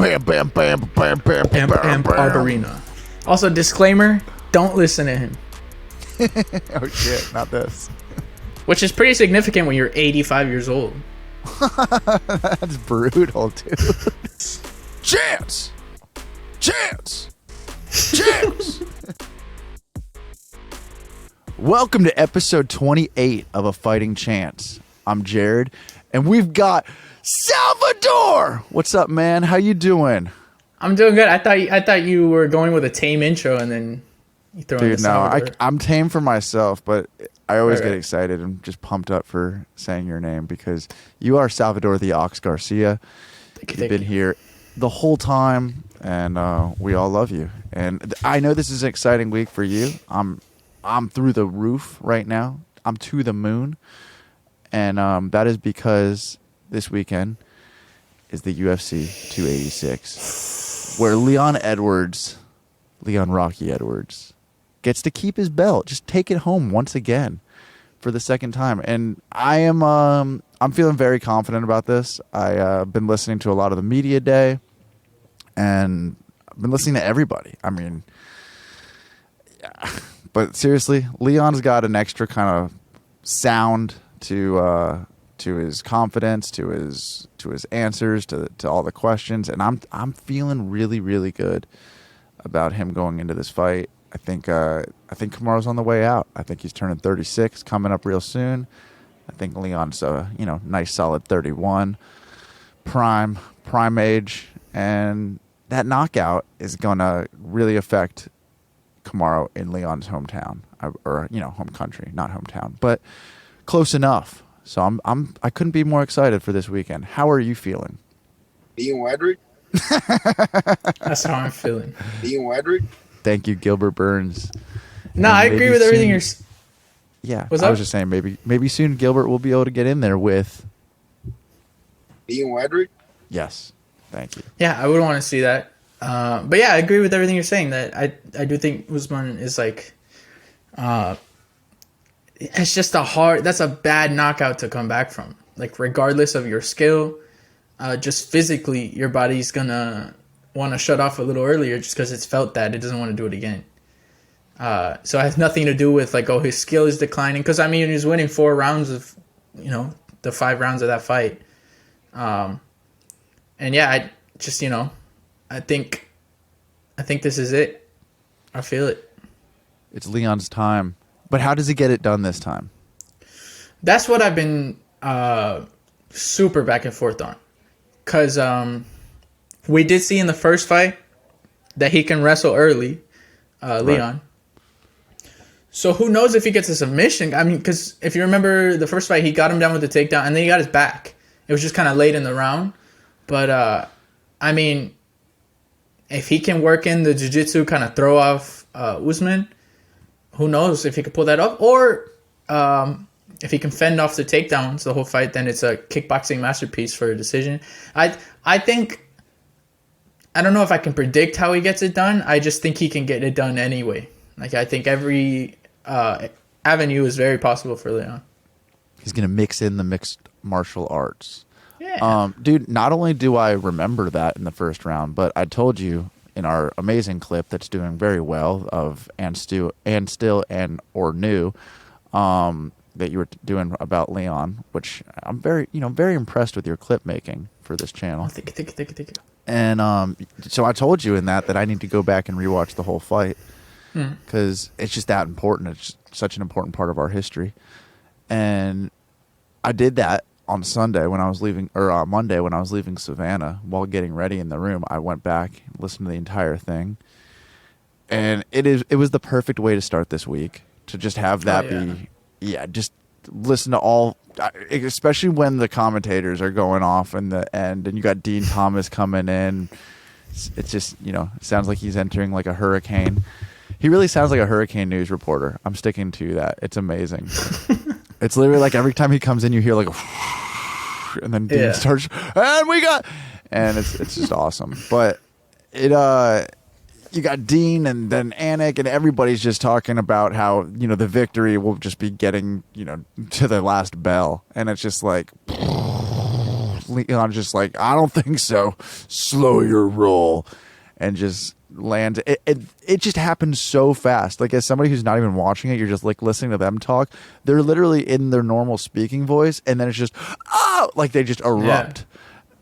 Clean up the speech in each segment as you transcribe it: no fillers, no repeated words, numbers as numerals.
Bam, bam, bam, bam, bam, bam, bam, Arena. Also, disclaimer: don't listen to him. Oh shit, not this. Which is pretty significant when you're 85 years old. That's brutal, dude. Chance! Chance! Chance! Welcome to episode 28 of A Fighting Chance. I'm Jared, and we've got Salvador! What's up, man? How you doing? I'm doing good. I thought you were going with a tame intro and then you throw in the Salvador. I'm tame for myself, but I always get excited and just pumped up for saying your name because you are Salvador the Ox Garcia. You've been here the whole time, and we all love you. And I know this is an exciting week for you. I'm through the roof right now. I'm to the moon, and that is because this weekend is the UFC 286, where Leon Rocky Edwards, gets to keep his belt, just take it home once again for the second time. And I'm feeling very confident about this. I've been listening to a lot of the media day, and I've been listening to everybody. I mean, yeah. But seriously, Leon's got an extra kind of sound to his confidence, to his answers, to all the questions, and I'm feeling really, really good about him going into this fight. I think Kamaru's on the way out. I think he's turning 36, coming up real soon. I think Leon's nice solid 31, prime age, and that knockout is gonna really affect Kamaru in Leon's hometown, or home country, not hometown, but close enough. So I couldn't be more excited for this weekend. How are you feeling? Dean Wedrick? That's how I'm feeling. Dean Wedrick? Thank you, Gilbert Burns. No, I agree with everything you're. Yeah, I was just saying maybe soon Gilbert will be able to get in there with Dean Wedrick? Yes, thank you. Yeah, I would want to see that. But yeah, I agree with everything you're saying. That I do think Usman is like, it's just that's a bad knockout to come back from. Like, regardless of your skill, just physically, your body's gonna want to shut off a little earlier just because it's felt that it doesn't want to do it again. So it has nothing to do with like, oh, his skill is declining. Because I mean, he was winning 4 rounds of, the 5 rounds of that fight. And yeah, I just, I think this is it. I feel it. It's Leon's time. But how does he get it done this time? That's what I've been super back and forth on. Because we did see in the first fight that he can wrestle early, Leon. Right. So who knows if he gets a submission? I mean, because if you remember the first fight, he got him down with the takedown, and then he got his back. It was just kind of late in the round. But, I mean, if he can work in the jiu-jitsu, kind of throw off Usman, who knows if he could pull that off? Or if he can fend off the takedowns the whole fight, then it's a kickboxing masterpiece for a decision. I think, I don't know if I can predict how he gets it done. I just think he can get it done anyway. Like, I think every avenue is very possible for Leon. He's going to mix in the mixed martial arts. Yeah. Dude, not only do I remember that in the first round, but I told you in our amazing clip that's doing very well of and still or new that you were doing about Leon, which I'm very impressed with your clip making for this channel. Oh, thank you. And so I told you in that I need to go back and rewatch the whole fight because it's just that important. It's such an important part of our history. And I did that on Sunday when I was leaving, or Monday when I was leaving Savannah. While getting ready in the room, I went back, listened to the entire thing, and it was the perfect way to start this week, to just have that just listen to all, especially when the commentators are going off in the end, and you got Dean Thomas coming in. It's just, it sounds like he's entering like a hurricane. He really sounds like a hurricane news reporter. I'm sticking to that. It's amazing. It's literally like every time he comes in, you hear like a and then Dean starts, and it's just awesome. But you got Dean and then Anik, and everybody's just talking about how, the victory will just be getting, to the last bell. And it's just like Leon just like, I don't think so. Slow your roll, and just lands. It just happens so fast. Like, as somebody who's not even watching it, you're just like listening to them talk. They're literally in their normal speaking voice, and then it's just like they just erupt,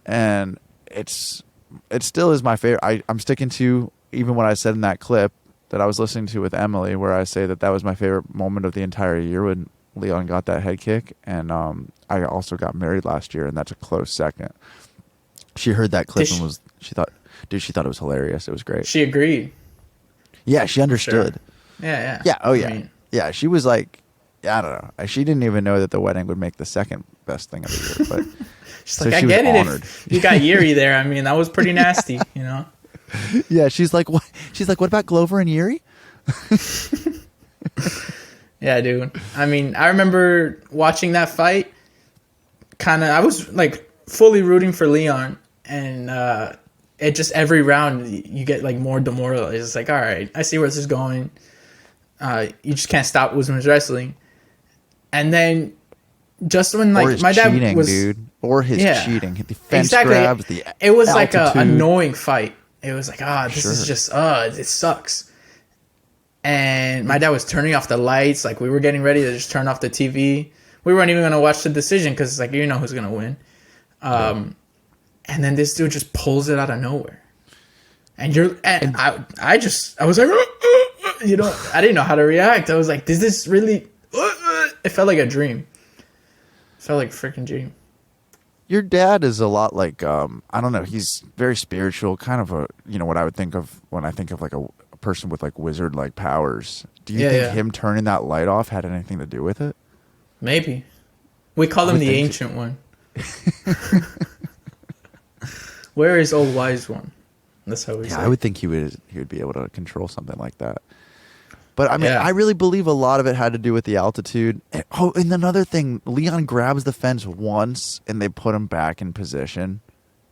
and it still is my favorite. I'm sticking to, even what I said in that clip that I was listening to with Emily, where I say that was my favorite moment of the entire year when Leon got that head kick. And I also got married last year, and that's a close second. She heard that clip and she thought it was hilarious. It was great. She agreed. Yeah, she understood. Sure. Yeah. Yeah. Oh, yeah. I mean, yeah, she was like, I don't know. She didn't even know that the wedding would make the second best thing of the year. But she's like, I get it. If you got Yuri there, I mean, that was pretty nasty, you know? Yeah, she's like, what? She's like, what about Glover and Yuri? Yeah, dude. I mean, I remember watching that fight. I was like fully rooting for Leon, and it just every round you get like more demoralized. It's like, all right, I see where this is going. You just can't stop Usman's wrestling, and then just when like my dad cheating, was, dude, or his cheating, the fence exactly. grabs, it was altitude. like a annoying fight. It was like, this Sure. is just, it sucks. And my dad was turning off the lights. Like, we were getting ready to just turn off the TV. We weren't even going to watch the decision because it's like, you know who's going to win. And then this dude just pulls it out of nowhere. And I was like, you know, I didn't know how to react. I was like, is this really, it felt like a dream. It felt like a freaking dream. Your dad is a lot like, I don't know, he's very spiritual, kind of what I would think of when I think of like a person with like wizard-like powers. Do you think him turning that light off had anything to do with it? Maybe. We call him the Ancient One. Where is Old Wise One? That's how we say. I would think he would be able to control something like that. But I mean, I really believe a lot of it had to do with the altitude. And another thing, Leon grabs the fence once, and they put him back in position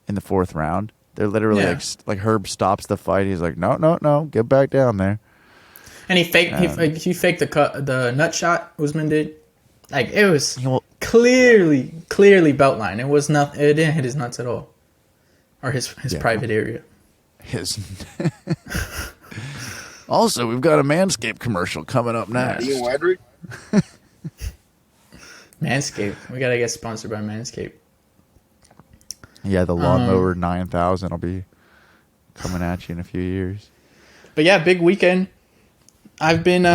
in the fourth round. They're literally like Herb stops the fight. He's like, no, get back down there. And he faked the nut shot. Usman did. Like, it was clearly belt line. It was not. It didn't hit his nuts at all, or his private area. Also, we've got a Manscaped commercial coming up next. Ian Wedrick? Manscaped. We gotta get sponsored by Manscaped. Yeah, the Lawnmower 9000 will be coming at you in a few years. But yeah, big weekend. I've been,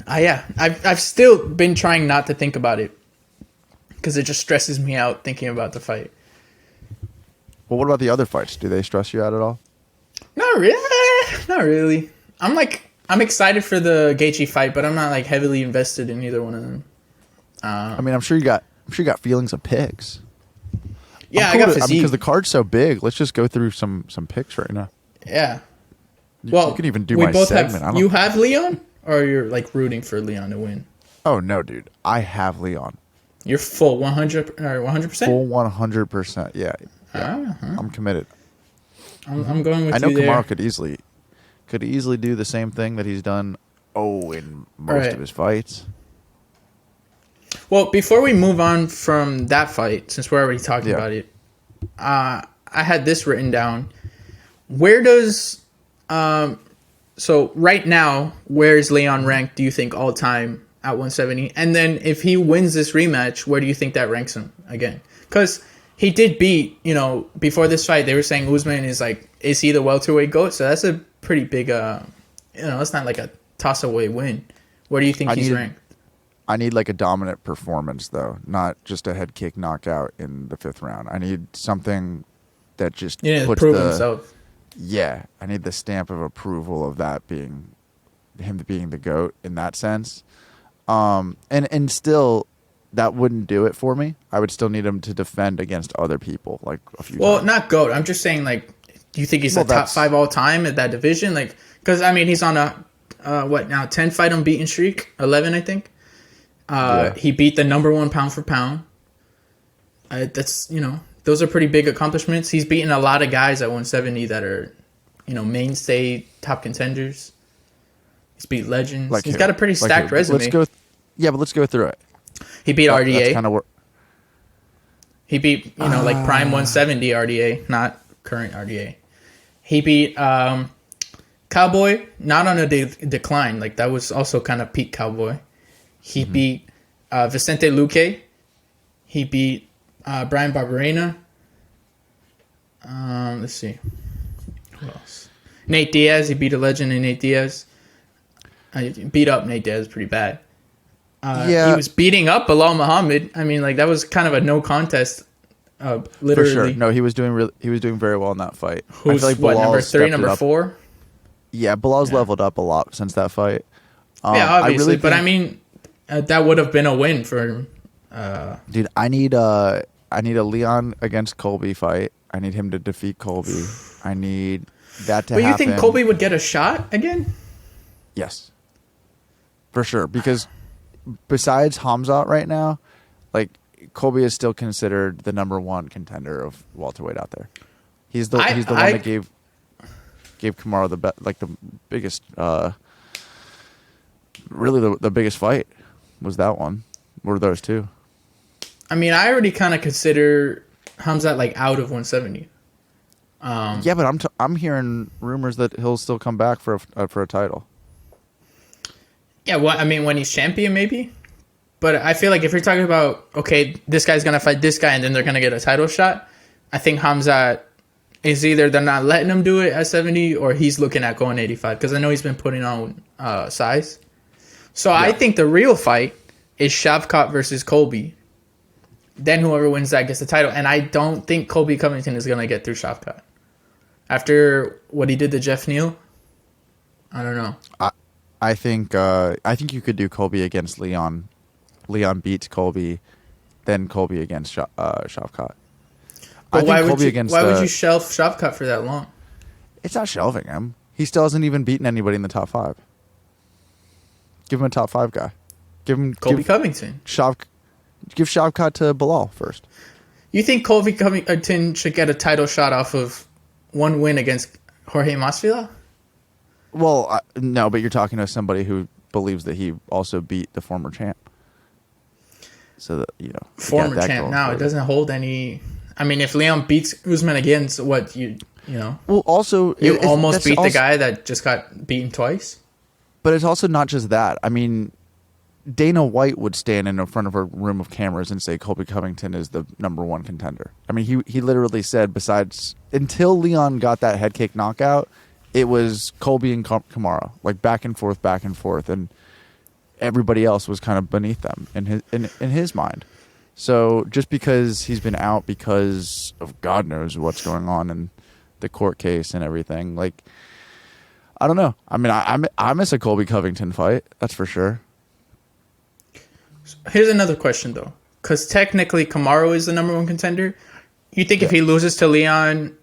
I've still been trying not to think about it because it just stresses me out thinking about the fight. Well, what about the other fights? Do they stress you out at all? Not really. I'm excited for the Gaethje fight, but I'm not like heavily invested in either one of them. I mean, I'm sure you got feelings of picks. Yeah, I got Fiziev. Because the card's so big. Let's just go through some picks right now. Yeah. Well, you can even do my segment. You have Leon, or you're like rooting for Leon to win? Oh no, dude! I have Leon. You're full 100%. Full 100%. Yeah. I'm committed. I'm going with you. I know there. Kamaru could easily do the same thing that he's done. in most of his fights. Well, before we move on from that fight, since we're already talking about it, I had this written down. Where does so right now, where is Leon ranked, do you think, all time at 170? And then if he wins this rematch, where do you think that ranks him again? Because he did beat, before this fight, they were saying Usman is he the welterweight GOAT? So that's a pretty big, it's not like a toss-away win. Where do you think he's ranked? I need like a dominant performance, though, not just a head kick knockout in the 5th round. I need something that just puts prove himself. Yeah, I need the stamp of approval of that being him being the GOAT in that sense. And still, that wouldn't do it for me. I would still need him to defend against other people like a few times. Well, not GOAT. I'm just saying, do you think he's the top 5 all time at that division? Because he's on a 10-fight unbeaten streak, 11, I think. He beat the number 1 pound for pound. That's those are pretty big accomplishments. He's beaten a lot of guys at 170 that are, mainstay top contenders. He's beat legends. He's got a pretty stacked resume. Let's go through it. He beat RDA. That's kind of where He beat, like prime 170 RDA, not current RDA. He beat Cowboy, not on a decline. Like, that was also kind of peak Cowboy. He beat Vicente Luque. He beat Brian Barberena. Let's see. Who else? Nate Diaz. He beat a legend in Nate Diaz. Beat up Nate Diaz pretty bad. He was beating up Bilal Muhammad. I mean, like, that was kind of a no contest. Literally. For sure. No, he was doing very well in that fight. Who's I feel like what, Bilal number 3, stepped number it up. 4? Yeah, Bilal's leveled up a lot since that fight. Yeah, obviously. But I mean, that would have been a win for him. Dude, I need a Leon against Colby fight. I need him to defeat Colby. I need that to happen. But you think Colby would get a shot again? Yes. For sure. Because besides Hamzat right now, like, Colby is still considered the number 1 contender of welterweight out there. He's the one that gave Kamaru the biggest really the biggest fight was that one. Were those two? I mean, I already kind of consider Hamzat like out of 170. Yeah, but I'm hearing rumors that he'll still come back for a title. Yeah, well, I mean, when he's champion, maybe. But I feel like if you're talking about, okay, this guy's going to fight this guy and then they're going to get a title shot, I think Hamzat is either they're not letting him do it at 70 or he's looking at going 85 because I know he's been putting on size. So yeah. I think the real fight is Shavkat versus Colby. Then whoever wins that gets the title. And I don't think Colby Covington is going to get through Shavkat. After what he did to Jeff Neal, I don't know. I think you could do Colby against Leon. Leon beats Colby, then Colby against Shavkat. But why would you shelf Shavkat for that long? It's not shelving him. He still hasn't even beaten anybody in the top 5. Give him a top 5 guy. Give Covington. Give Shavkat to Bilal first. You think Colby Covington should get a title shot off of one win against Jorge Masvidal? Well, no, but you're talking to somebody who believes that he also beat the former champ. So that former champ. Now it doesn't hold any. I mean, if Leon beats Usman again, so what you know? Well, also you almost beat the guy that just got beaten twice. But it's also not just that. I mean, Dana White would stand in front of a room of cameras and say Colby Covington is the number 1 contender. I mean, he literally said, besides until Leon got that head kick knockout, it was Colby and Kamaru, like back and forth, and everybody else was kind of beneath them in his mind. So just because he's been out because of God knows what's going on in the court case and everything, like, I don't know. I mean, I miss a Colby Covington fight, that's for sure. Here's another question though, because technically Kamaru is the number 1 contender. You think if he loses to Leon,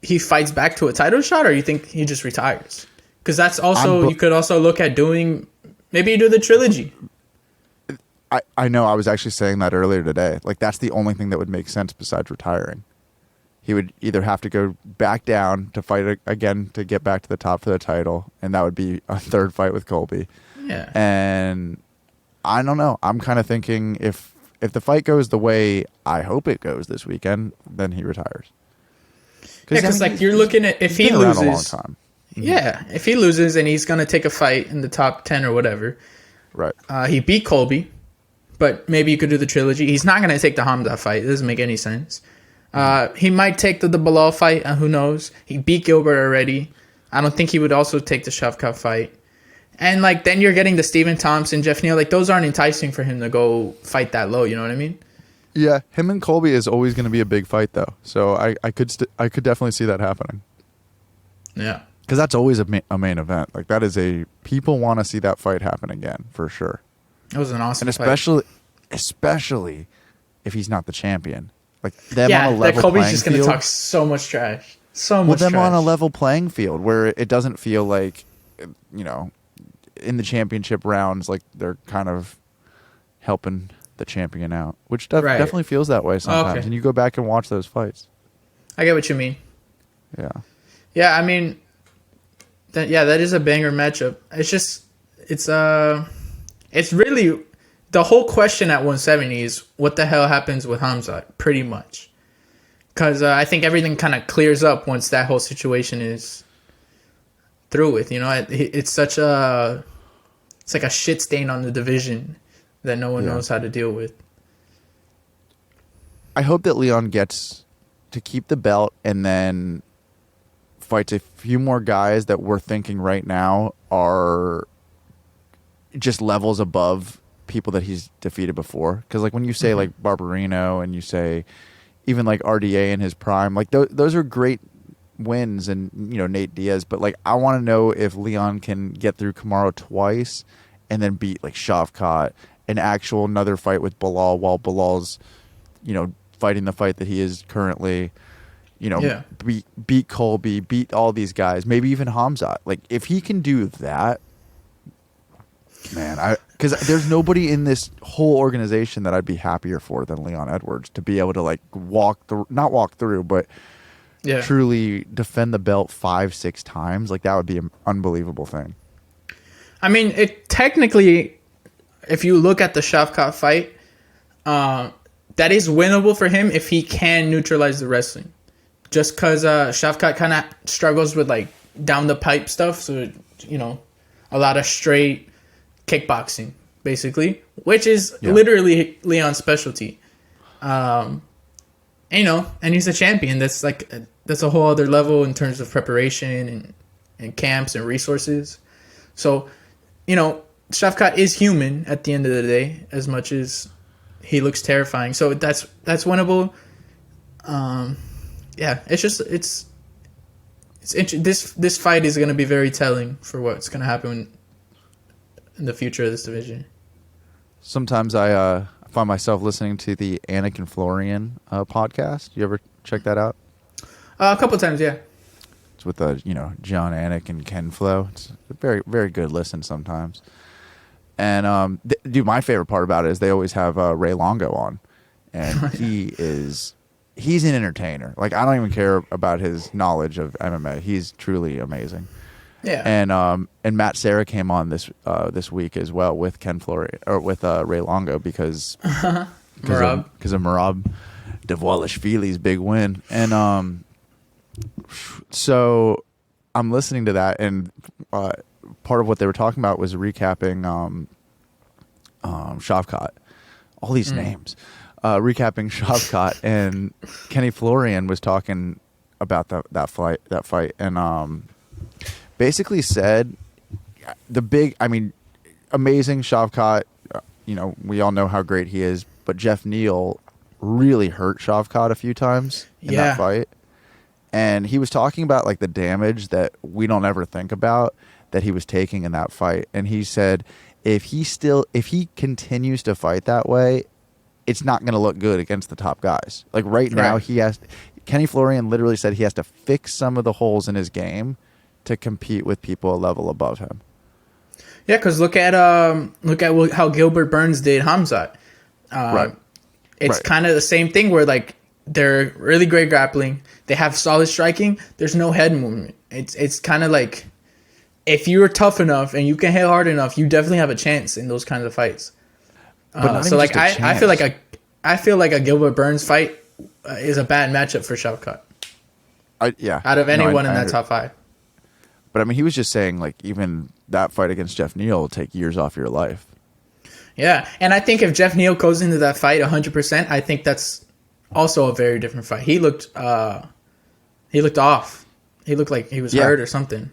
he fights back to a title shot, or you think he just retires? Because that's also you could also look at doing. Maybe you do the trilogy. I know. I was actually saying that earlier today. Like, that's the only thing that would make sense besides retiring. He would either have to go back down to fight again to get back to the top for the title, and that would be a 3rd fight with Colby. Yeah. And I don't know. I'm kind of thinking if the fight goes the way I hope it goes this weekend, then he retires. Yeah, because like you're looking at if he loses. A long time. Yeah, if he loses and he's gonna take a fight in the top 10 or whatever, right? He beat Colby, but maybe you could do the trilogy. He's not gonna take the Hamzat fight. It doesn't make any sense. He might take the Bilal fight. Who knows? He beat Gilbert already. I don't think he would also take the Shavkat fight. And like then you're getting the Stephen Thompson, Jeff Neal. Like those aren't enticing for him to go fight that low. You know what I mean? Yeah, him and Colby is always going to be a big fight though. So I could definitely see that happening. Yeah. Because that's always a main event. Like that is people want to see that fight happen again for sure. It was an awesome fight. Especially if he's not the champion. Like them on a level that Colby's playing just going to field. talk so much trash. So much them trash. on a level playing field where it doesn't feel like, in the championship rounds, like they're kind of helping the champion out, which definitely feels that way sometimes. Okay. And you go back and watch those fights. I get what you mean. Yeah. Yeah, I mean, that is a banger matchup. It's really the whole question at 170 is what the hell happens with Hamzat, pretty much. Because I think everything kind of clears up once that whole situation is through with. You know, it's like a shit stain on the division that no one knows how to deal with. I hope that Leon gets to keep the belt and then fights a few more guys that we're thinking right now are just levels above people that he's defeated before. Because like when you say like Barbarino and you say even like RDA in his prime, like those are great wins, and you know, Nate Diaz, but like I want to know if Leon can get through Kamaru twice and then beat like Shavkat, another fight with Bilal while Bilal's, you know, fighting the fight that he is currently, you know, beat Colby, beat all these guys, maybe even Hamzat. Like if he can do that, man, because there's nobody in this whole organization that I'd be happier for than Leon Edwards to be able to like not walk through, but truly defend the belt 5-6 times. Like that would be an unbelievable thing. I mean, it technically, if you look at the Shavkat fight, that is winnable for him if he can neutralize the wrestling. Just because Shavkat kind of struggles with like down the pipe stuff, so you know, a lot of straight kickboxing basically, which is literally Leon's specialty. And, you know, and he's a champion. That's a whole other level in terms of preparation and camps and resources. So, you know, Shavkat is human at the end of the day, as much as he looks terrifying. So that's winnable. This fight is going to be very telling for what's going to happen in the future of this division. Sometimes I find myself listening to the Anik and Florian podcast. You ever check that out? A couple times, yeah. It's with John Anik and Ken Flo. It's a very, very good listen sometimes. And dude, my favorite part about it is they always have Ray Longo on, and he's an entertainer. Like I don't even care about his knowledge of MMA. He's truly amazing. Yeah. And Matt Serra came on this week as well with Ken Florian or with Ray Longo because of Merab Dvalishvili's big win. And so I'm listening to that, and part of what they were talking about was recapping Shavkat. All these names. Recapping Shavkat, and Kenny Florian was talking about that fight, and basically said amazing Shavkat. We all know how great he is, but Jeff Neal really hurt Shavkat a few times in that fight. And he was talking about like the damage that we don't ever think about that he was taking in that fight. And he said if he continues to fight that way, it's not going to look good against the top guys. Like right now, Kenny Florian literally said he has to fix some of the holes in his game to compete with people a level above him. Yeah, because look at how Gilbert Burns did Hamzat. It's kind of the same thing where like they're really great grappling, they have solid striking, there's no head movement. It's kind of like if you're tough enough and you can hit hard enough, you definitely have a chance in those kinds of fights. So like I feel like a Gilbert Burns fight is a bad matchup for Shavkat. Out of anyone in that top 5. But I mean, he was just saying like even that fight against Jeff Neal will take years off your life. Yeah, and I think if Jeff Neal goes into that fight 100%, I think that's also a very different fight. He looked off. He looked like he was hurt or something.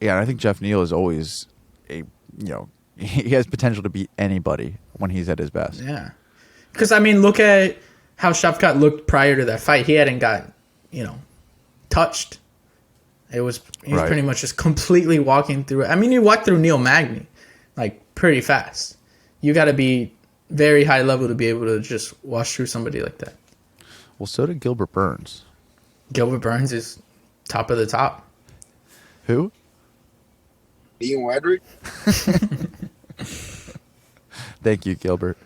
Yeah, and I think Jeff Neal is always he has potential to beat anybody when he's at his best. Yeah. Because, I mean, look at how Shavkat looked prior to that fight. He hadn't got, touched. He was pretty much just completely walking through it. I mean, you walked through Neil Magny, like, pretty fast. You got to be very high level to be able to just wash through somebody like that. Well, so did Gilbert Burns. Gilbert Burns is top of the top. Who? Ian Wedrick. Thank you, Gilbert.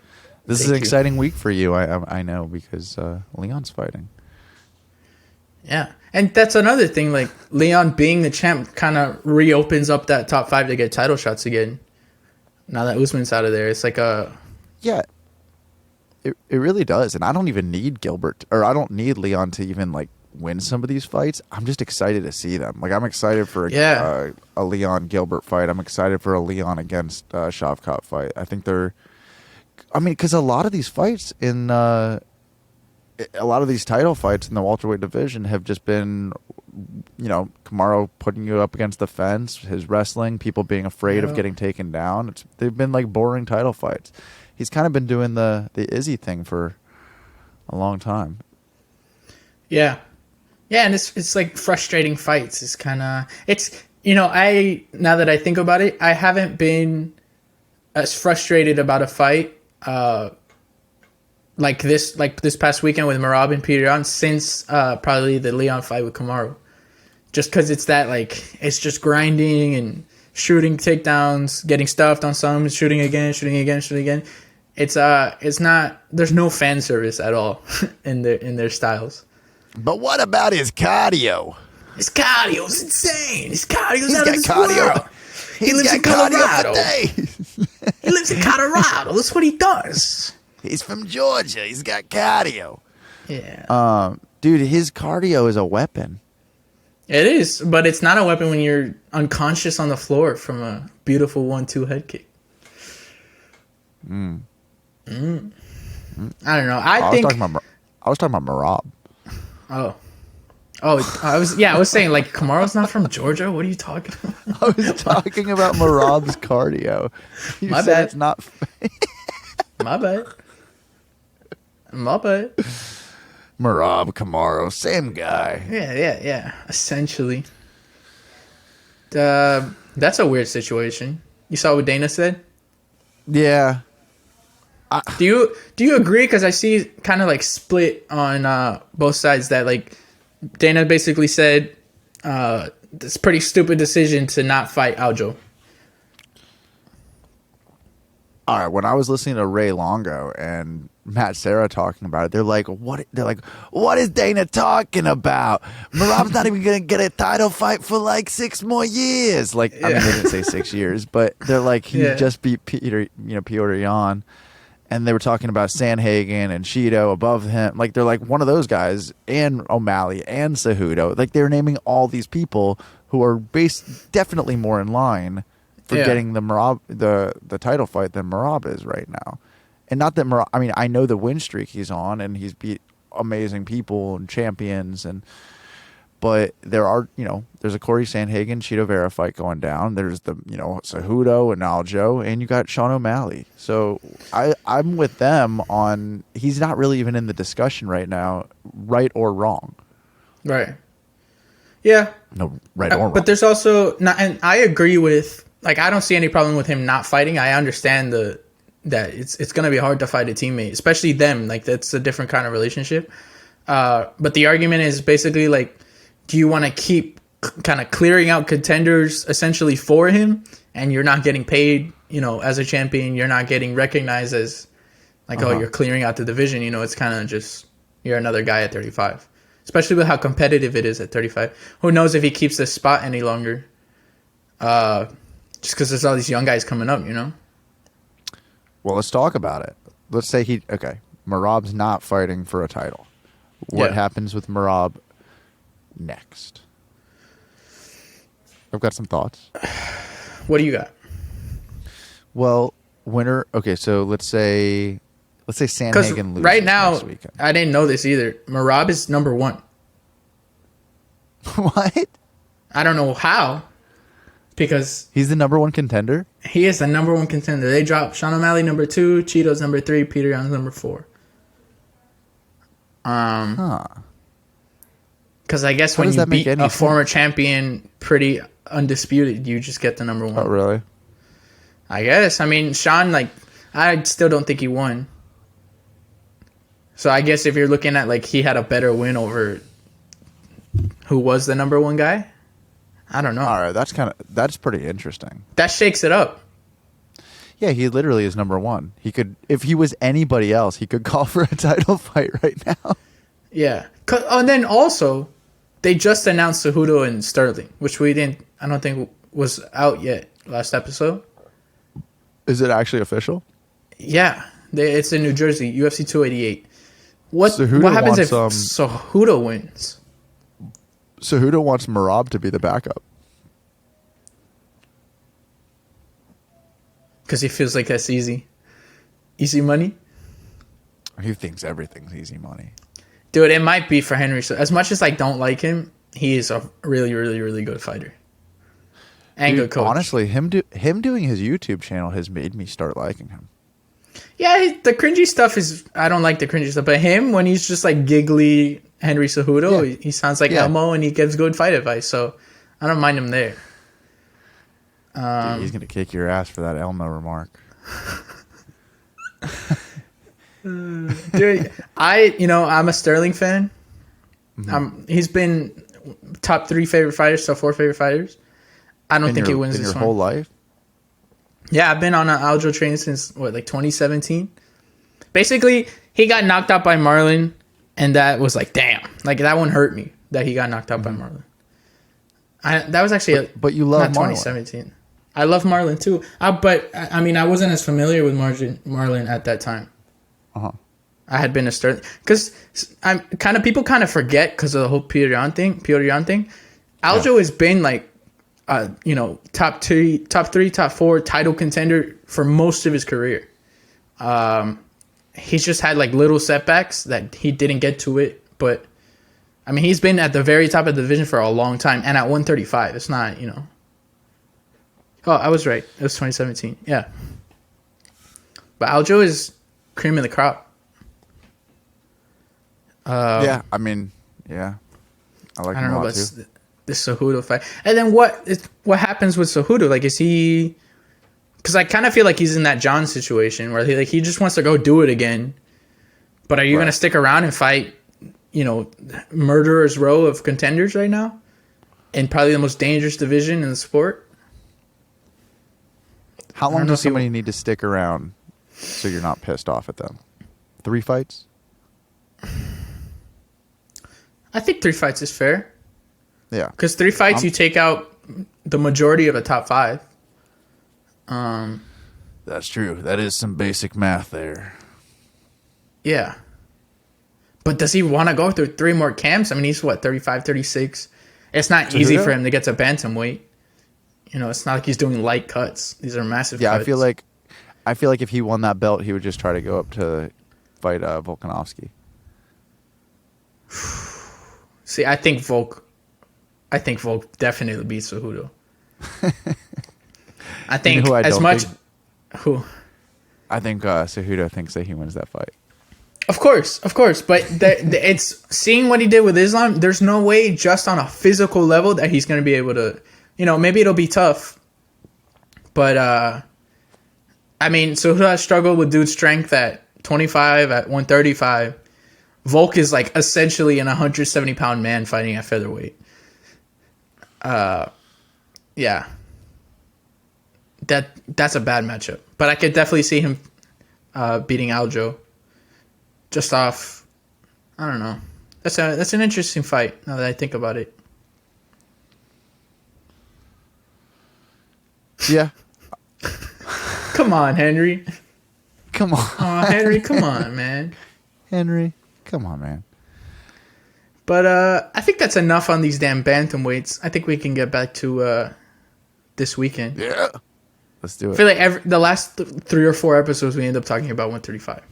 This is an exciting week for you, I know, because Leon's fighting. Yeah, and that's another thing. Like Leon being the champ kind of reopens up that top 5 to get title shots again. Now that Usman's out of there, it's like Yeah, it really does. And I don't even need Gilbert, or I don't need Leon to even like win some of these fights. I'm just excited to see them. Like, I'm excited for a Leon Gilbert fight. I'm excited for a Leon against Shavkat fight. I think because a lot of these fights a lot of these title fights in the welterweight division have just been, Kamaru putting you up against the fence, his wrestling, people being afraid of getting taken down. They've been like boring title fights. He's kind of been doing the Izzy thing for a long time. Yeah. Yeah, and it's like frustrating fights. It's kind of, now that I think about it, I haven't been as frustrated about a fight like this past weekend with Merab and Peter Yan since probably the Leon fight with Kamaru. Just because it's that, like, it's just grinding and shooting takedowns, getting stuffed on some, shooting again. It's not, there's no fan service at all in their styles. But what about his cardio? His cardio's insane. His cardio's He's out got of this cardio. world. He lives in Colorado. He lives in Colorado. That's what he does. He's from Georgia. He's got cardio. Yeah. Dude, his cardio is a weapon. It is, but it's not a weapon when you're unconscious on the floor from a beautiful 1-2 head kick. I don't know. I was talking about Merab. Oh, I was saying, like, Kamaru's not from Georgia. What are you talking about? I was talking about Merab's cardio. You My said bad. It's not. My bad. Merab, Kamaru, same guy. Yeah. Essentially. That's a weird situation. You saw what Dana said? Yeah. Do you agree? Because I see kind of like split on both sides that, like, Dana basically said it's a pretty stupid decision to not fight Aljo. All right, when I was listening to Ray Longo and Matt Serra talking about it, they're like, what is Dana talking about? Merab's not even going to get a title fight for like 6 more years. Like, I mean, they didn't say 6 years, but they're like, he just beat Peter Yan. And they were talking about Sanhagen and Shido above him. Like, they're like one of those guys, and O'Malley and Cejudo. Like, they're naming all these people who are definitely more in line for getting the Merab, the title fight than Merab is right now. And not that Merab, I mean, I know the win streak he's on, and he's beat amazing people and champions, but there are, there's a Corey Sanhagen, Cheeto Vera fight going down. There's the, Cejudo and Aljo, and you got Sean O'Malley. So I'm with them on, he's not really even in the discussion right now, right or wrong. Right. Yeah. No, right or wrong. But there's also, and I agree with, like, I don't see any problem with him not fighting. I understand that it's going to be hard to fight a teammate, especially them. Like, that's a different kind of relationship. But the argument is basically, like, do you want to keep kind of clearing out contenders essentially for him, and you're not getting paid, as a champion, you're not getting recognized as, like, oh, you're clearing out the division. It's kind of just, you're another guy at 35, especially with how competitive it is at 35. Who knows if he keeps this spot any longer? Just because there's all these young guys coming up, Well, let's talk about it. Let's say Merab's not fighting for a title. What happens with Merab next? I've got some thoughts. What do you got? Well, winner. Okay, so let's say Sanhagen loses right now, next weekend. I didn't know this either. Merab is number 1. What? I don't know how, because he's the number 1 contender. He is the number 1 contender. They dropped Sean O'Malley number 2, Cheeto's number 3, Peter Yan's number 4. Because I guess when you beat a former champion pretty undisputed, you just get the number 1. Oh, really? I guess. I mean, Sean, like, I still don't think he won. So I guess if you're looking at, like, he had a better win over who was the number 1 guy, I don't know. All right, that's pretty interesting. That shakes it up. Yeah, he literally is number 1. He could, if he was anybody else, he could call for a title fight right now. Yeah. And then also, they just announced Cejudo and Sterling, which I don't think was out yet last episode. Is it actually official? Yeah. It's in New Jersey, UFC 288. What Cejudo happens if wants, Cejudo wins? Cejudo wants Merab to be the backup. Because he feels like that's easy. Easy money? He thinks everything's easy money. Dude, it might be for Henry. So as much as I don't like him, he is a really, really, really good fighter. And Dude, good coach. Honestly, him doing his YouTube channel has made me start liking him. Yeah, the cringy stuff is... I don't like the cringy stuff. But him, when he's just like giggly Henry Cejudo, he sounds like Elmo and he gives good fight advice. So I don't mind him there. Dude, he's going to kick your ass for that Elmo remark. Dude, I'm a Sterling fan. He's been top 3 favorite fighters, top 4 favorite fighters. I don't think he wins this your one. whole life? Yeah, I've been on an Aljo train since 2017. Basically, he got knocked out by Marlon, and that was like, damn, like that one hurt me that he got knocked out by Marlon. That was actually, but you love not Marlon. 2017. I love Marlon too, but I mean, I wasn't as familiar with Marlon at that time. I had been a Sterling because people kind of forget because of the whole Petr Yan thing. Aljo has been like, top 3, top 4 title contender for most of his career. He's just had like little setbacks that he didn't get to it, but I mean, he's been at the very top of the division for a long time, and at 135, it's not, Oh, I was right. It was 2017. Yeah, but Aljo is cream of the crop. I mean, yeah. I don't know about the Cejudo fight. And then what happens with Cejudo? Like, is he... Because I kind of feel like he's in that John situation where he just wants to go do it again. But are you going to stick around and fight, murderer's row of contenders right now? In probably the most dangerous division in the sport? How long does somebody need to stick around so you're not pissed off at them? 3 fights? I think 3 fights is fair. Yeah. Because 3 fights, you take out the majority of a top 5. That's true. That is some basic math there. Yeah. But does he want to go through 3 more camps? I mean, he's 35, 36. It's not easy for him to get to bantamweight. It's not like he's doing light cuts. These are massive cuts. Yeah, I feel like if he won that belt, he would just try to go up to fight Volkanovski. See, I think Volk definitely beats Cejudo. I think who? I think Cejudo thinks that he wins that fight. Of course, but it's seeing what he did with Islam. There's no way, just on a physical level, that he's going to be able to. Maybe it'll be tough, but I mean, Cejudo has struggled with dude's strength at 25, at 135. Volk is like essentially an 170-pound man fighting at featherweight. Yeah. That's a bad matchup. But I could definitely see him beating Aljo. Just off, I don't know. That's an interesting fight now that I think about it. Yeah. Come on, Henry. Come on. Oh, Henry, come on, man. Henry, come on, man. But I think that's enough on these damn bantamweights. I think we can get back to this weekend. Yeah. Let's do it. I feel like the last 3 or 4 episodes we end up talking about 135.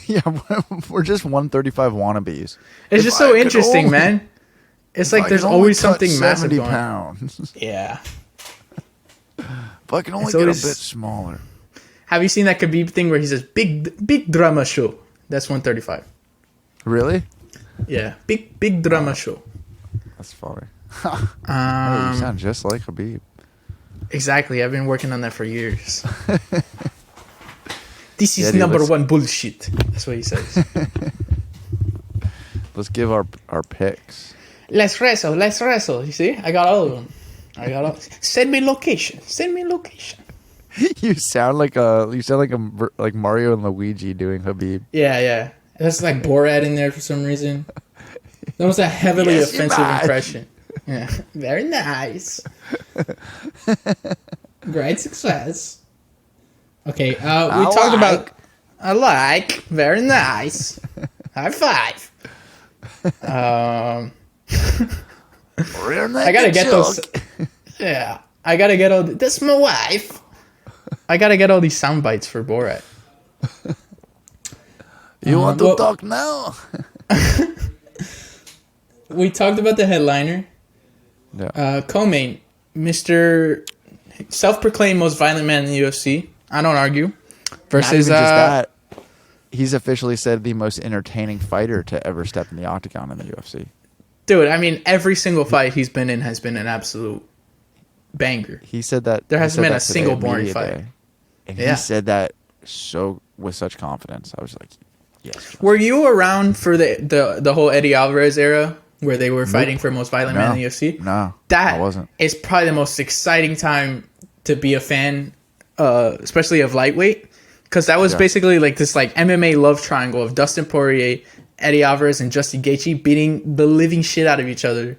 Yeah, we're just 135 wannabes. It's just so interesting, man. It's like there's always something massive 70 going on. pounds. Yeah. If I can only get a bit smaller. Have you seen that Khabib thing where he says, big drama show? That's 135. Really? Yeah. Big drama show. That's funny. Hey, you sound just like Khabib. Exactly. I've been working on that for years. This is number 1 bullshit. That's what he says. Let's give our picks. Let's wrestle. You see? I got all of them. Send me location. You sound like Mario and Luigi doing Khabib. Yeah. That's like Borat in there for some reason. That was a heavily offensive impression. Yeah. Very nice. Great success. Okay, we talked about I like. Very nice. High five. I gotta get those. Yeah, I gotta get all. That's my wife. I gotta get all these sound bites for Borat. You want to talk now? We talked about the headliner. Yeah. Co-main, Mr. Self-proclaimed most violent man in the UFC. I don't argue. Versus Not even just that. He's officially said the most entertaining fighter to ever step in the octagon in the UFC. dude. I mean, every single fight he's been in has been an absolute banger. He said that There hasn't been a today single at boring media fight. day. And Yeah. he said that with such confidence. I was like, yes. Were you around for the whole Eddie Alvarez era where they were fighting for most violent man in the UFC? No, That I wasn't. is probably the most exciting time to be a fan, especially of lightweight, because that was basically like this like MMA love triangle of Dustin Poirier, Eddie Alvarez, and Justin Gaethje beating the living shit out of each other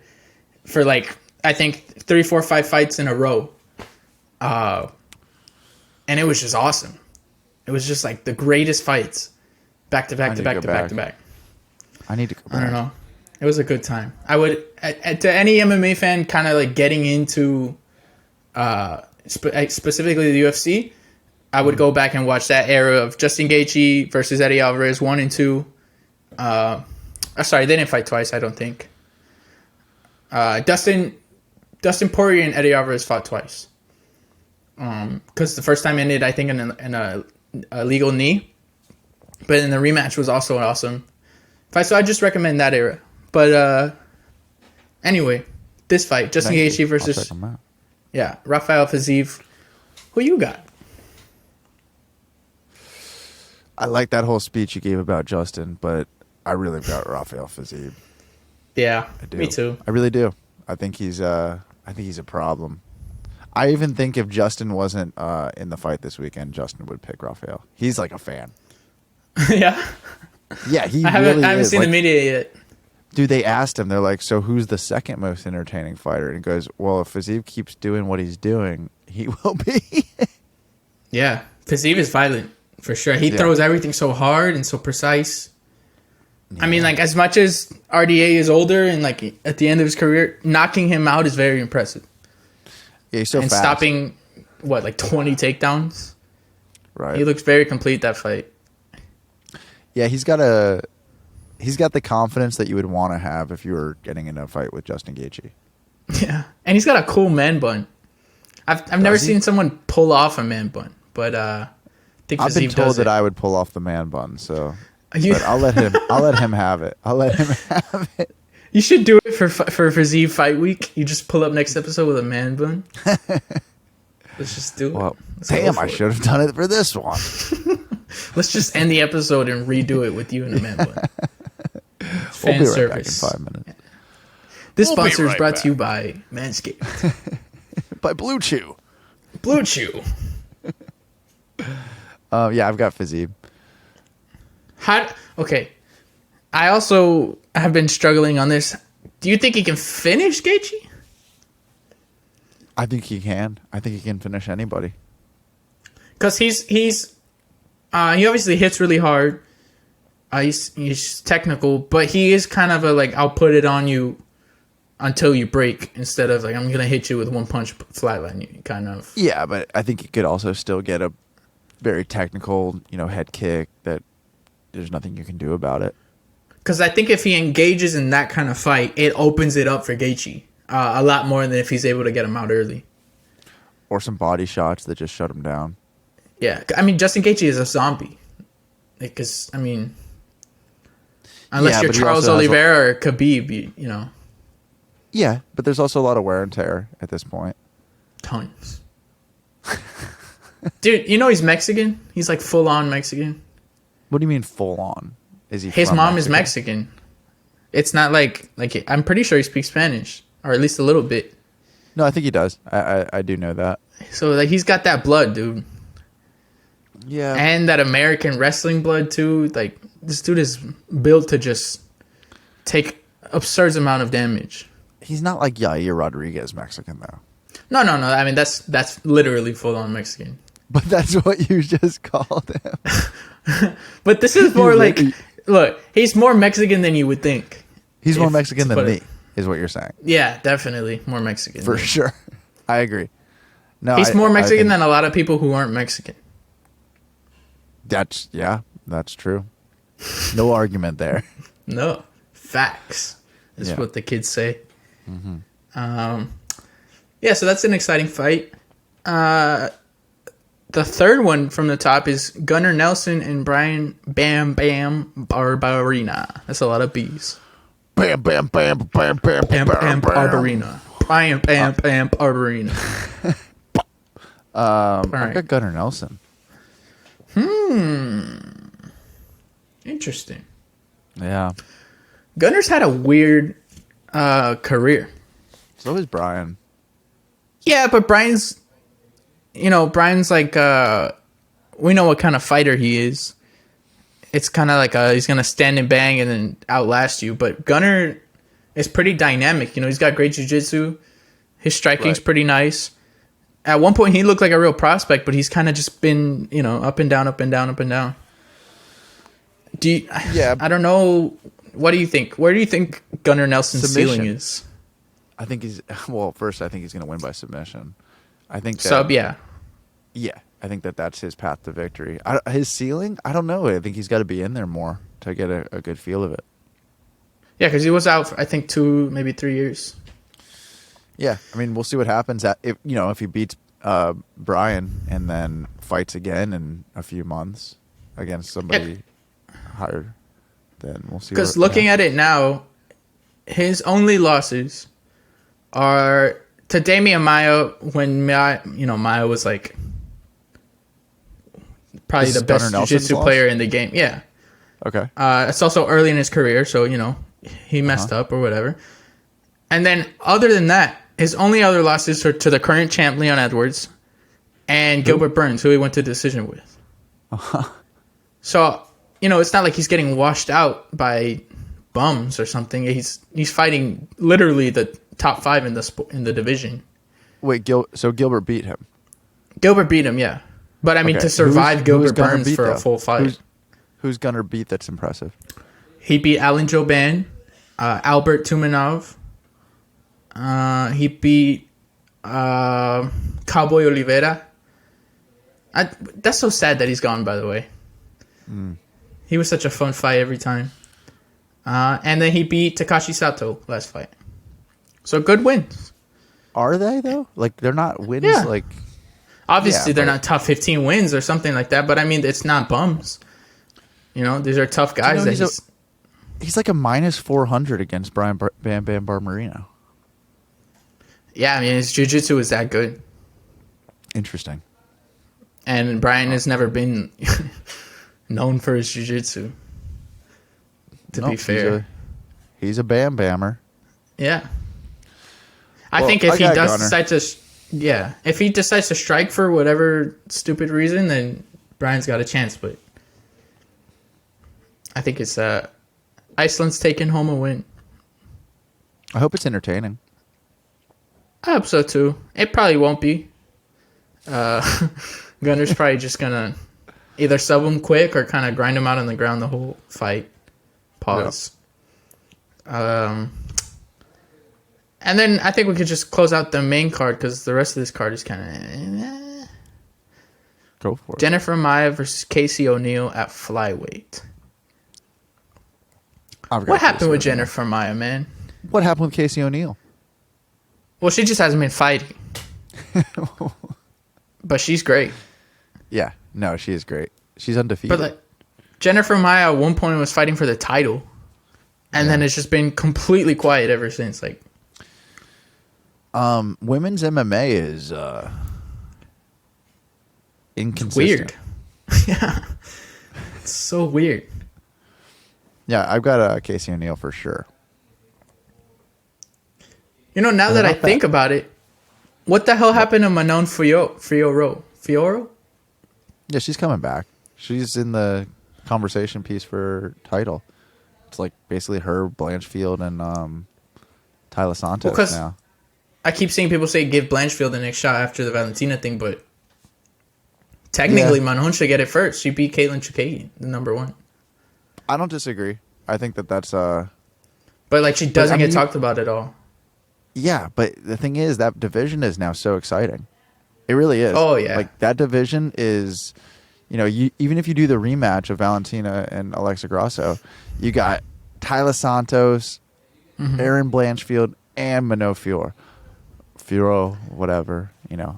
for like I think 3, 4, 5 fights in a row, and it was just awesome. It was just like the greatest fights, back to back to back to back to back. I need to go back. I don't know. It was a good time. I would, to any MMA fan, kind of like getting into, specifically the UFC, I would go back and watch that era of Justin Gaethje versus Eddie Alvarez 1 and 2. Sorry, they didn't fight twice. I don't think. Dustin Poirier and Eddie Alvarez fought twice. Because the first time ended, I think, in a legal knee, but then the rematch was also an awesome fight. So I just recommend that era. But anyway, this fight, Justin Gaethje versus Rafael Fiziev. Who you got? I like that whole speech you gave about Justin, but I really got Rafael Fiziev. Yeah, I do. me too. I really do. I think he's a problem. I even think if Justin wasn't in the fight this weekend, Justin would pick Rafael. He's like a fan. Yeah. Yeah, he I haven't is. seen the media yet. Dude, they asked him, they're like, so who's the second most entertaining fighter? And he goes, well, if Fiziev keeps doing what he's doing, he will be. Yeah, Fiziev is violent, for sure. He throws everything so hard and so precise. Yeah. I mean, like, as much as RDA is older and, like, at the end of his career, knocking him out is very impressive. Yeah, he's so and fast. Stopping, like 20 takedowns? Right. He looks very complete, that fight. Yeah, he's got the confidence that you would want to have if you were getting in a fight with Justin Gaethje. Yeah, and he's got a cool man bun. I've never seen someone pull off a man bun, but I think I've been Fiziev told does that it. I would pull off the man bun, so but I'll let him have it. I'll let him have it. You should do it for Fiziev fight week. You just pull up next episode with a man bun. Let's just do it. Well, damn, I should have done it for this one. Let's just end the episode and redo it with you in a man bun. We'll be right back in 5 minutes. This sponsor is brought to you by Manscaped. By Blue Chew. Blue Chew. Yeah, I've got Fiziev. Okay. I also have been struggling on this. Do you think he can finish Gaethje? I think he can. I think he can finish anybody. Because he obviously hits really hard. He's technical, but he is kind of a like, I'll put it on you until you break, instead of like, I'm gonna hit you with one punch, flatline you kind of. Yeah, but I think he could also still get a very technical, head kick that there's nothing you can do about it. Because I think if he engages in that kind of fight, it opens it up for Gaethje a lot more than if he's able to get him out early. Or some body shots that just shut him down. Yeah, I mean, Justin Gaethje is a zombie. Because, I mean, unless you're Charles Oliveira or Khabib, Yeah, but there's also a lot of wear and tear at this point. Tons. Dude, he's Mexican? He's like full-on Mexican. What do you mean full on? Is he? His mom is Mexican. It's not like I'm pretty sure he speaks Spanish, or at least a little bit. No, I think he does. I do know that. So like he's got that blood, dude. Yeah. And that American wrestling blood too. Like this dude is built to just take absurd amount of damage. He's not like Yair Rodriguez Mexican though. No. I mean that's literally full on Mexican. But that's what you just called him. But this is more like, look, he's more Mexican than you would think. He's more Mexican than me, is what you're saying. Yeah, definitely more Mexican. For sure. I agree. No, he's more Mexican than a lot of people who aren't Mexican. That's true. No argument there. No. Facts is what the kids say. Mm-hmm. So that's an exciting fight. The third one from the top is Gunnar Nelson and Brian Bam Bam Barberina. That's a lot of B's. Bam Bam Bam Bam Bam Bam Bam Barberina. Brian Bam Bam Barberina. I got Gunnar Nelson. Interesting. Yeah. Gunnar's had a weird career. So is Brian. Yeah, but Brian's like, we know what kind of fighter he is. It's kind of like he's going to stand and bang and then outlast you. But Gunnar is pretty dynamic. He's got great jiu-jitsu. His striking's pretty nice. At one point, he looked like a real prospect, but he's kind of just been, up and down, up and down, up and down. I don't know. What do you think? Where do you think Gunnar Nelson's ceiling is? I think first, I think he's going to win by submission. I think yeah. Yeah, I think that's his path to victory. His ceiling, I don't know. I think he's got to be in there more to get a good feel of it. Yeah, because he was out for, I think, 2, maybe 3 years. Yeah, I mean, we'll see what happens. If he beats Brian and then fights again in a few months against somebody higher, then we'll see. Because looking at it now, his only losses are to Damian Maia when Maia was like probably the best jiu-jitsu player in the game. Yeah. Okay. It's also early in his career, so he messed up or whatever. And then other than that, his only other losses are to the current champ Leon Edwards and Gilbert Burns, who he went to decision with. So it's not like he's getting washed out by bums or something. He's fighting literally the top 5 in the division. Wait, so Gilbert beat him? Gilbert beat him, yeah. But I mean, to survive Gilbert Burns for a full fight. Who's Gunnar beat that's impressive? He beat Alan Jouban, Albert Tumanov. He beat Cowboy Oliveira. That's so sad that he's gone, by the way. He was such a fun fight every time. And then he beat Takashi Sato last fight. So good wins. Are they, though? Like, they're not wins, like... Obviously, they're not top 15 wins or something like that, but I mean, it's not bums. These are tough guys. He's like a minus 400 against Brian Bam Bam Barberina. Yeah, I mean, his jiu-jitsu is that good. Interesting. And Brian has never been known for his jiu-jitsu, to be fair. He's a Bam Bammer. Yeah. I think if he does decide to... Yeah, if he decides to strike for whatever stupid reason, then Brian's got a chance. But I think it's Iceland's taking home a win. I hope it's entertaining. I hope so too. It probably won't be. Gunnar's probably just gonna either sub him quick or kind of grind him out on the ground the whole fight. Pause. Yeah. And then I think we could just close out the main card because the rest of this card is kind of... Go for it. Jennifer Maia versus Casey O'Neill at flyweight. What happened with Jennifer Maia, man? What happened with Casey O'Neill? Well, she just hasn't been fighting. But she's great. Yeah. No, she is great. She's undefeated. But Jennifer Maia at one point was fighting for the title. And then it's just been completely quiet ever since. Women's MMA is inconsistent. Weird. Yeah. It's so weird. Yeah, I've got Casey O'Neill for sure. Now that I think about it, what the hell happened to Manon Fiorot? Yeah, she's coming back. She's in the conversation piece for title. It's like basically her, Blanchfield, and Tyler Santos now. I keep seeing people say give Blanchfield the next shot after the Valentina thing, but Technically, Manon should get it first. She beat Caitlin Chukagi, the number 1. I don't disagree. I think that's But like she doesn't get talked about at all. Yeah, but the thing is that division is now so exciting. It really is. Oh yeah. Like that division is, even if you do the rematch of Valentina and Alexa Grasso, you got Tyler Santos, Aaron Blanchfield, and Manon Fiorot. Whatever.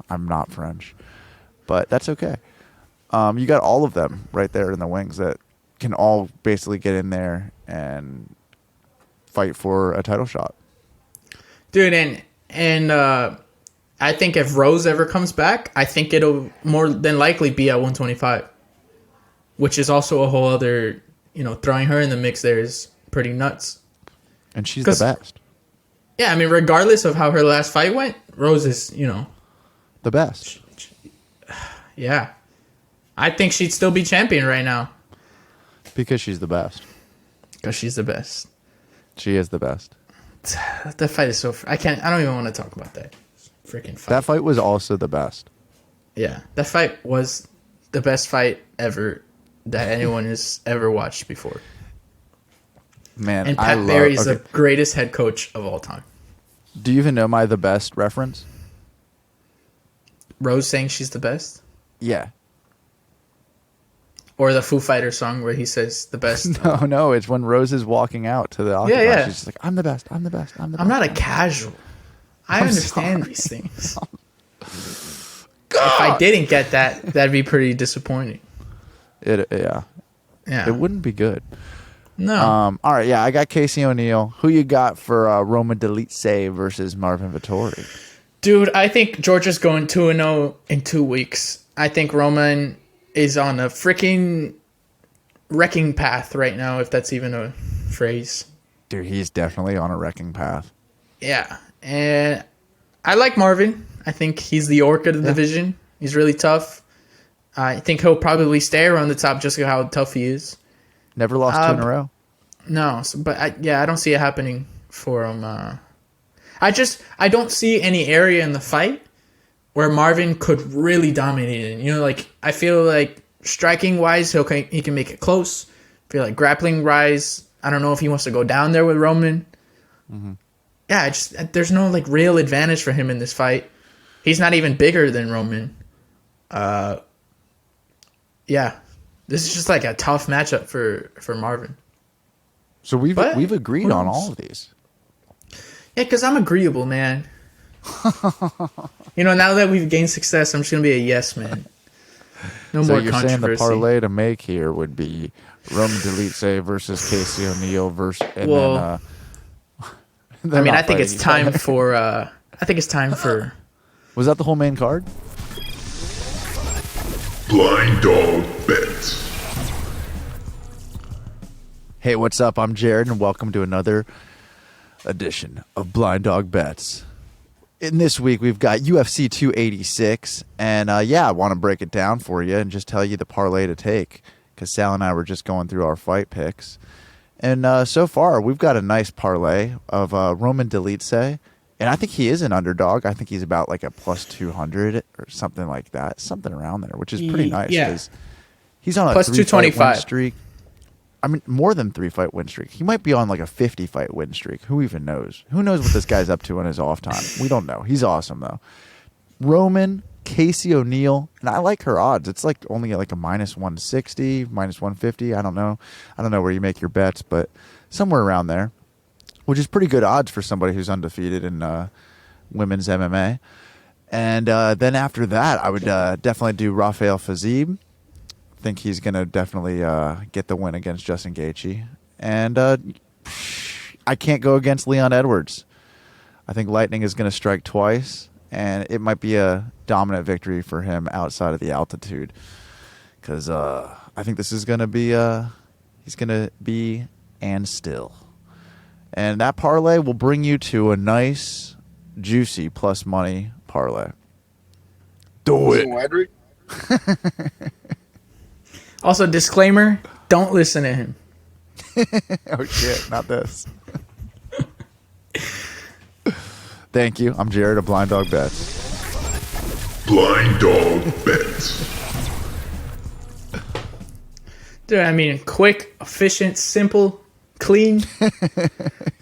I'm not French, but that's okay. You got all of them right there in the wings that can all basically get in there and fight for a title shot. Dude, and I think if Rose ever comes back, I think it'll more than likely be at 125, which is also a whole other, throwing her in the mix there is pretty nuts. And she's the best. Yeah, I mean, regardless of how her last fight went, Rose is, the best. Yeah. I think she'd still be champion right now. Because she's the best. Because she's the best. She is the best. That fight is so... I don't even want to talk about that freaking fight. That fight was also the best. Yeah. That fight was the best fight ever that anyone has ever watched before. Man, and Pat Barry's the greatest head coach of all time. Do you even know my the best reference? Rose saying she's the best? Yeah. Or the Foo Fighters song where he says the best. No, it's when Rose is walking out to the octagon. Yeah. She's just like, I'm the best, I'm the best, I'm the best. I'm not a casual. I understand these things. If I didn't get that, that'd be pretty disappointing. Yeah. It wouldn't be good. No. All right, I got Casey O'Neill. Who you got for Roman Dolidze versus Marvin Vettori? Dude, I think Georgia's going 2-0 in 2 weeks. I think Roman is on a freaking wrecking path right now, if that's even a phrase. Dude, he's definitely on a wrecking path. Yeah, and I like Marvin. I think he's the orc of the division. He's really tough. I think he'll probably stay around the top just how tough he is. Never lost 2 in a row. No, but I don't see it happening for him. I don't see any area in the fight where Marvin could really dominate it. I feel like striking wise, he can make it close. I feel like grappling wise, I don't know if he wants to go down there with Roman. Mm-hmm. Yeah, there's no real advantage for him in this fight. He's not even bigger than Roman. Yeah, this is just a tough matchup for Marvin. So we've agreed on all of these. Yeah, because I'm agreeable, man. Now that we've gained success, I'm just going to be a yes man. No more controversy. So you're saying the parlay to make here would be Roman Dolidze versus Casey O'Neill versus... I think it's time for... Was that the whole main card? Blind Dog Bets. Hey, what's up? I'm Jared, and welcome to another edition of Blind Dog Bets. In this week, we've got UFC 286, and I want to break it down for you and just tell you the parlay to take, because Sal and I were just going through our fight picks. And so far, we've got a nice parlay of Roman Dolidze, and I think he is an underdog. I think he's about a plus 200 or something like that, something around there, which is pretty nice. Yeah. He's on a plus 225 win streak. I mean, more than 3-fight win streak. He might be on a 50-fight win streak. Who even knows? Who knows what this guy's up to on his off time? We don't know. He's awesome, though. Roman, Casey O'Neill, and I like her odds. It's only a minus 160, minus 150. I don't know. I don't know where you make your bets, but somewhere around there, which is pretty good odds for somebody who's undefeated in women's MMA. And then after that, I would definitely do Rafael Fiziev. Think he's going to definitely get the win against Justin Gaethje. And I can't go against Leon Edwards. I think lightning is going to strike twice, and it might be a dominant victory for him outside of the altitude. Because I think this is going to be he's going to be and still. And that parlay will bring you to a nice, juicy plus money parlay. Do it. Also, disclaimer, don't listen to him. Oh, shit, not this. Thank you. I'm Jared of Blind Dog Bets. Blind Dog Bets. Dude, I mean, quick, efficient, simple, clean.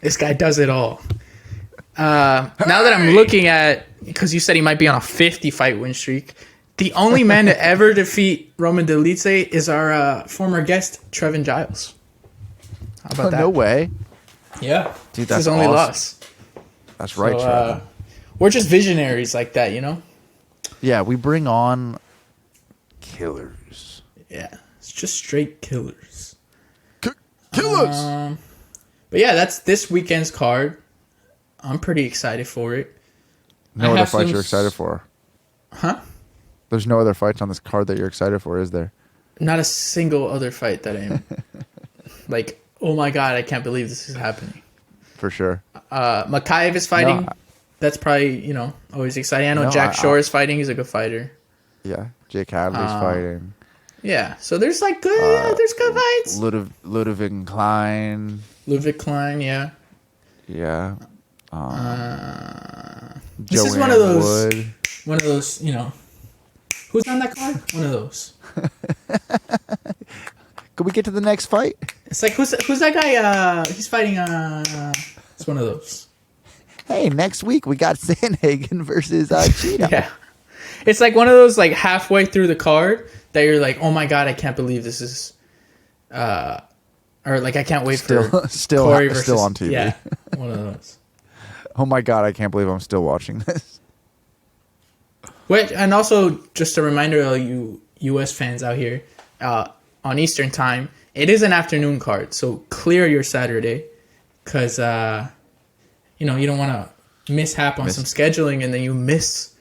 This guy does it all. Now that I'm looking at, because you said he might be on a 50-fight win streak, the only man to ever defeat Roman Dolidze is our former guest, Trevin Giles. How about that? No way. Yeah. Dude, It's that's his only awesome. loss. That's right, So, Trevor. we're just visionaries like that, you know? Yeah, we bring on killers. Yeah. It's just straight killers. Killers! But yeah, that's this weekend's card. I'm pretty excited for it. No other fights you're excited for? Huh? There's no other fights on this card that you're excited for, is there? Not a single other fight that I'm like, oh my god, I can't believe this is happening. For sure. Makayev is fighting. No, That's probably, always exciting. I know No, Jack Shore is fighting. He's a good fighter. Yeah, Jake Hadley's fighting. Yeah, so there's like good, there's good fights. Ludwig Klein. Ludwig Klein, yeah. Yeah. This is one of those, who's on that card? One of those. Could we get to the next fight? It's like, who's that guy? He's fighting, it's one of those. Hey, next week we got Sandhagen versus Cheetah. Yeah. It's like one of those, like, halfway through the card that you're like, oh my god, I can't believe this is, or like, I can't wait for Corey versus, still on TV. Yeah, one of those. Oh my god, I can't believe I'm still watching this. Wait, and also just a reminder, all you U.S. fans out here, on Eastern time, it is an afternoon card, so clear your Saturday, because you don't want to mishap on some scheduling, and then you miss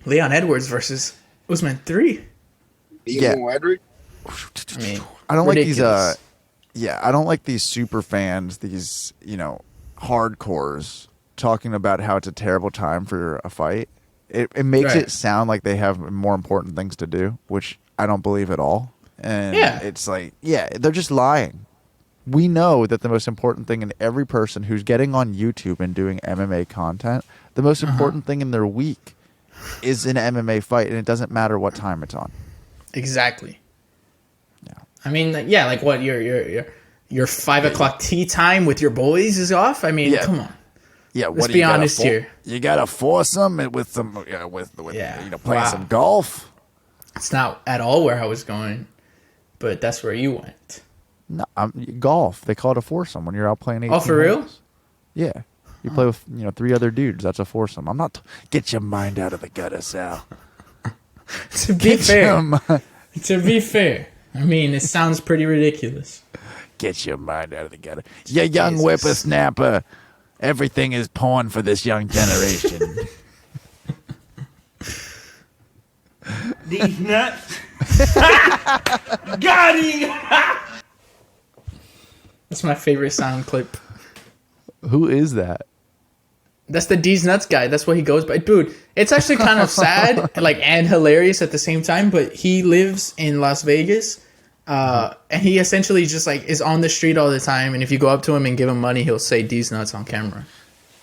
Leon Edwards versus Usman 3. Yeah. Edwards? I mean, I don't ridiculous. like these. I don't like these super fans, these hardcores talking about how it's a terrible time for a fight. It makes Right. it sound like they have more important things to do, which I don't believe at all. And it's like, they're just lying. We know that the most important thing in every person who's getting on YouTube and doing MMA content, the most important thing in their week is an MMA fight, and it doesn't matter what time it's on. Exactly. Yeah. I mean, like what your 5 o'clock tea time with your boys is off. I mean, come on. Yeah, Let's be honest here. You gotta force them with some, playing some golf. It's not at all where I was going, but that's where you went. No, golf. They call it a foursome when you're out playing 18 Oh, for real? holes. Yeah, you play with 3 other dudes. That's a foursome. I'm not. Get your mind out of the gutter, Sal. To be fair, I mean, it sounds pretty ridiculous. Get your mind out of the gutter. You young whippersnapper. Everything is porn for this young generation. These nuts. Got him. That's my favorite sound clip. Who is that? That's the DEEZ nuts guy. That's what he goes by. Dude, it's actually kind of sad and hilarious at the same time, but he lives in Las Vegas. And he essentially just is on the street all the time, and if you go up to him and give him money, he'll say "DEEZ nuts" on camera.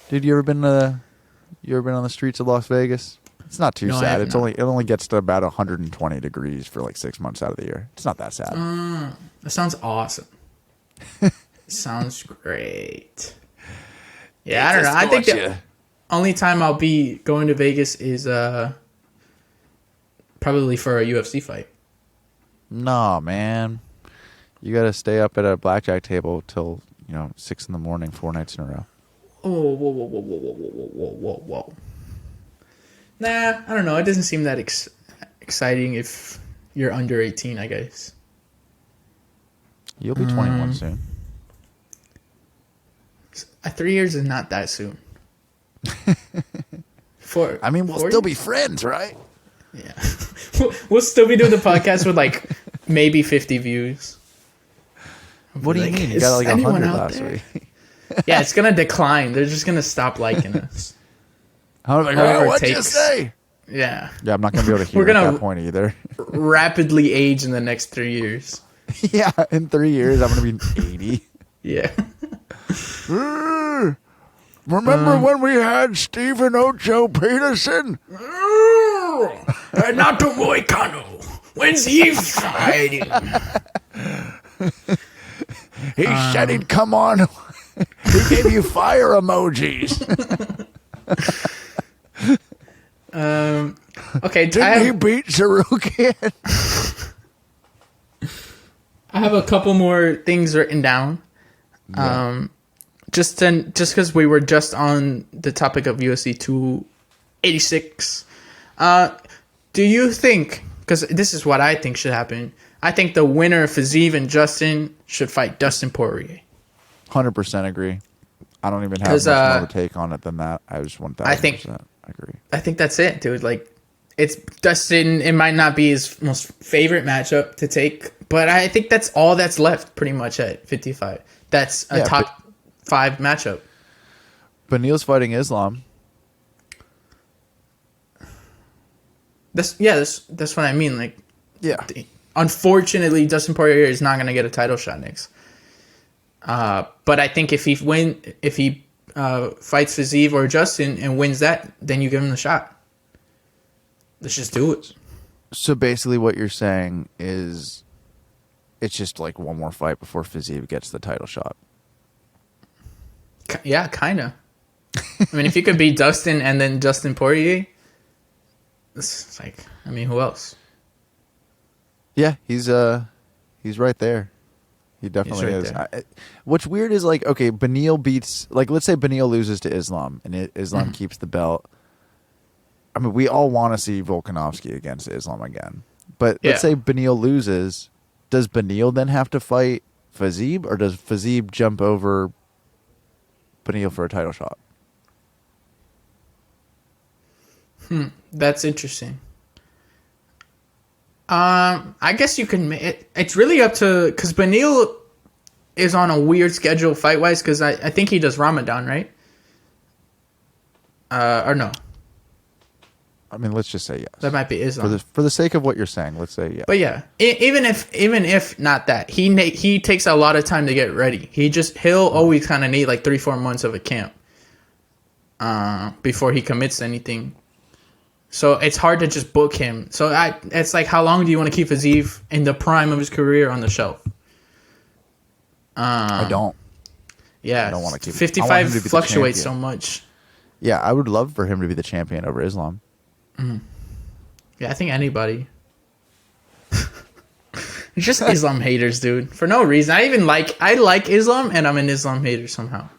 Dude, you ever been on the streets of Las Vegas? It's not too sad. It only gets to about 120 degrees for 6 months out of the year. It's not that sad. That sounds awesome. Sounds great. Yeah, I don't know. I think the only time I'll be going to Vegas is probably for a UFC fight. Nah, man. You gotta stay up at a blackjack table till 6 in the morning, 4 nights in a row. Oh, whoa. Nah, I don't know. It doesn't seem that exciting if you're under 18, I guess. You'll be 21 soon. 3 years is not that soon. We'll still be friends, right? Yeah. We'll still be doing the podcast with maybe 50 views. What do you mean? You got 100 last week. Yeah, it's going to decline. They're just going to stop liking us. I was like, what'd you say? Yeah. Yeah, I'm not going to be able to hear at that point either. Rapidly age in the next 3 years. Yeah, in 3 years, I'm going to be 80. Yeah. Remember when we had Stephen Ocho Peterson? Renato Moicano. When's he fighting? He said he'd come on. He gave you fire emojis. Okay, Didn't he beat Sarukian? I have a couple more things written down. Just because we were just on the topic of UFC 286. Do you think, because this is what I think should happen, I think the winner of Fiziev and Justin should fight Dustin Poirier. 100% agree. I don't even have much more of a take on it than that. I just 1000% agree. I think that's it, dude. Like, it's Dustin. It might not be his most favorite matchup to take, but I think that's all that's left pretty much at 55. That's a top 5 matchup. Beneil's fighting Islam. That's what I mean. Like, Yeah. Unfortunately, Dustin Poirier is not going to get a title shot next. But I think if he fights Fiziev or Justin and wins that, then you give him the shot. Let's just do it. So basically what you're saying is it's just like one more fight before Fiziev gets the title shot. Yeah, kind of. I mean, if you could beat Dustin and then Dustin Poirier, it's like, I mean, who else? Yeah, he's right there. He definitely is. There. What's weird is, like, okay, Beneil beats, like, let's say Beneil loses to Islam and Islam keeps the belt. I mean, we all want to see Volkanovski against Islam again. But let's say Beneil loses. Does Beneil then have to fight Fiziev, or does Fiziev jump over Beneil for a title shot? That's interesting. I guess you can. It's really up to, because Beneil is on a weird schedule fight wise, because I think he does Ramadan, right? Or no? I mean, let's just say yes. That might be Islam. For the sake of what you're saying, let's say yes. But yeah, even if not that, he takes a lot of time to get ready. He'll always kind of need like 3-4 months of a camp before he commits to anything. So it's hard to just book him. So it's like, how long do you want to keep Fiziev in the prime of his career on the shelf? I don't. Yeah, I don't want to keep 55 fluctuates so much. Yeah, I would love for him to be the champion over Islam. Yeah, I think anybody. It's just Islam haters, dude. For no reason. I like Islam, and I'm an Islam hater somehow.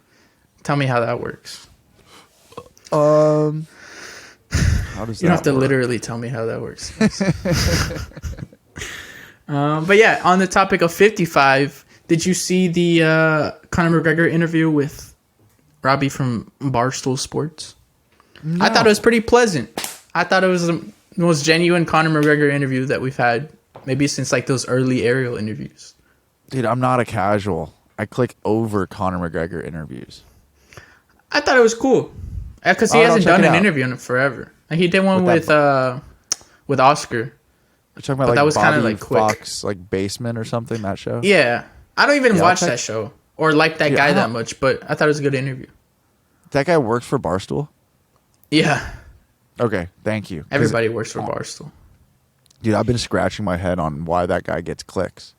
Tell me how that works. How does You don't have to literally tell me how that works. But yeah, on the topic of 55, did you see the Conor McGregor interview with Robbie from Barstool Sports? No. I thought it was pretty pleasant. I thought it was the most genuine Conor McGregor interview that we've had, maybe since like those early Ariel interviews. Dude, I'm not a casual. I click over Conor McGregor interviews. I thought it was cool because he hasn't done an interview in forever. Like, he did one with Oscar. You're talking about, like, that was kind of like quick. Fox, like Basement or something. That show. Yeah, I don't even watch that show or like that guy that much, but I thought it was a good interview. That guy works for Barstool. Yeah. Okay, thank you. Everybody works for Barstool. Dude, I've been scratching my head on why that guy gets clicks.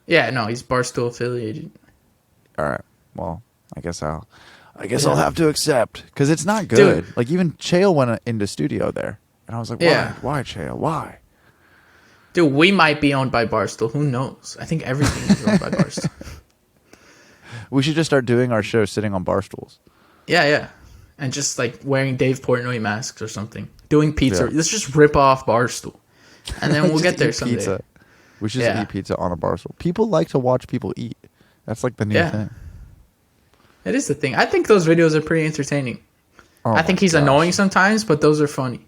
Yeah, no, he's Barstool affiliated. All right. Well, I guess I'll have to accept, because it's not good. Dude. Like, even Chael went into studio there, and I was like, why Chael? Why? Dude, we might be owned by Barstool. Who knows? I think everything is owned by Barstool. We should just start doing our show sitting on bar stools. Yeah. And just like wearing Dave Portnoy masks or something. Doing pizza. Yeah. Let's just rip off Barstool. And then we'll get there someday. Pizza. We should just eat pizza on a Barstool. People like to watch people eat. That's like the new thing. It is the thing. I think those videos are pretty entertaining. Oh, I think he's annoying sometimes, but those are funny.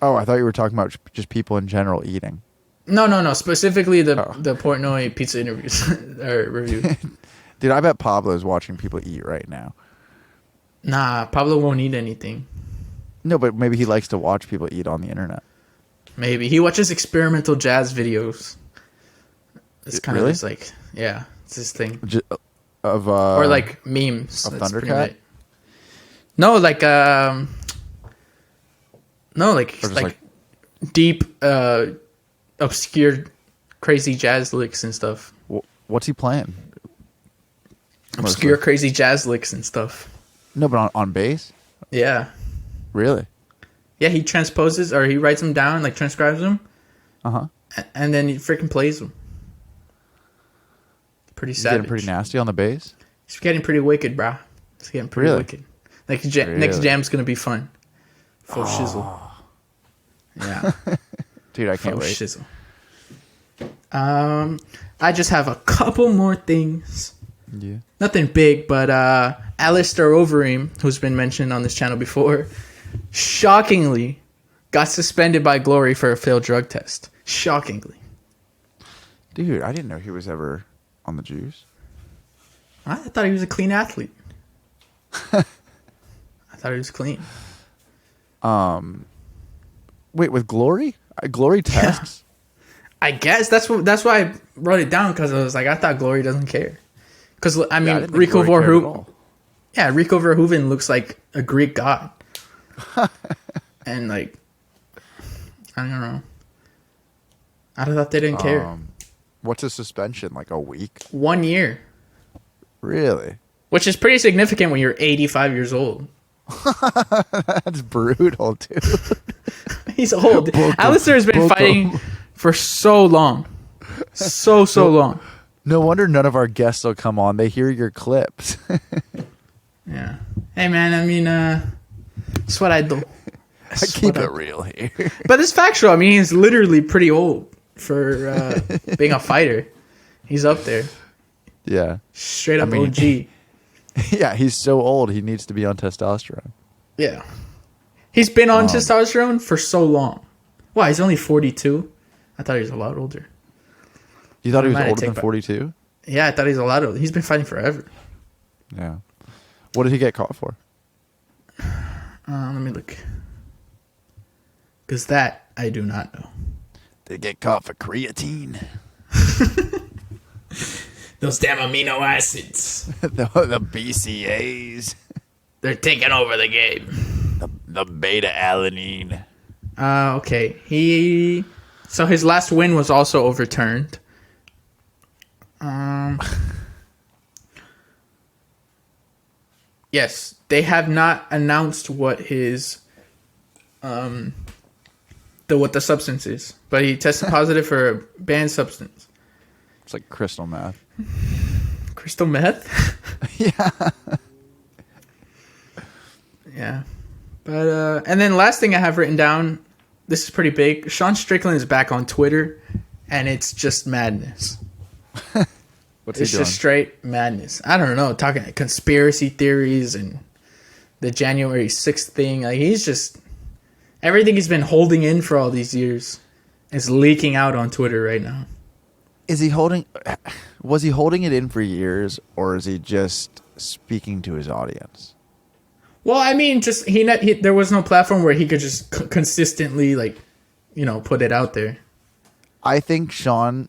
Oh, I thought you were talking about just people in general eating. No. Specifically the Portnoy pizza interviews or reviews. Dude, I bet Pablo's watching people eat right now. Nah, Pablo won't eat anything. No, but maybe he likes to watch people eat on the internet. Maybe. He watches experimental jazz videos. It's kind of just like, it's his thing. Or like memes. Of Thundercat? No, like deep obscure, crazy jazz licks and stuff. What's he playing? Obscure, crazy jazz licks and stuff. No, but on bass? Yeah. Really? Yeah, he transposes or he writes them down, like transcribes them. Uh-huh. And then he freaking plays them. Pretty He's savage. getting pretty nasty on the bass? He's getting pretty wicked, brah. He's getting pretty Really? wicked. Next jam's going to be fun. Full shizzle. Yeah. Dude, I can't Full wait. shizzle. I just have a couple more things. Yeah. Nothing big, but Alistair Overeem, who's been mentioned on this channel before, shockingly got suspended by Glory for a failed drug test. Shockingly. Dude, I didn't know he was ever on the juice. I thought he was a clean athlete. I thought he was clean. Wait, with Glory? Glory tests? I guess that's why I wrote it down, because I was like, I thought Glory doesn't care. Because I mean, didn't think Rico Glory cared at Verhoeven. all. Yeah, Rico Verhoeven looks like a Greek god. And like, I don't know. I thought they didn't care. What's a suspension? Like a week? 1 year, Really? which is pretty significant when you're 85 years old. That's brutal, dude. He's old. Alistair has been fighting for so long, so long. No wonder none of our guests will come on. They hear your clips. Yeah. Hey man, I mean, that's what I do. I keep it real here. But it's factual. I mean, he's literally pretty old for being a fighter. He's up there. Yeah. Straight up mean- OG. Yeah, he's so old. He needs to be on testosterone. Yeah. He's been on testosterone for so long. Why? He's only 42? I thought he was a lot older. You thought he was Might older take than back. 42? Yeah, I thought he was a lot older. He's been fighting forever. Yeah. What did he get caught for? Let me look. Because that I do not know. They get caught for creatine. Those damn amino acids. the BCAs. They're taking over the game. The beta alanine. Okay. So his last win was also overturned. Yes, they have not announced what his what the substance is, but he tested positive for a banned substance. It's like crystal meth. Crystal meth? Yeah. Yeah. But and then last thing I have written down, this is pretty big. Sean Strickland is back on Twitter, and it's just madness. What's It's he doing? just straight madness. I don't know, talking conspiracy theories and the January 6th thing. Like, he's just everything he's been holding in for all these years is leaking out on Twitter right now. Was he holding it in for years, or is he just speaking to his audience? Well, I mean, just there was no platform where he could just consistently, like, put it out there. I think Sean...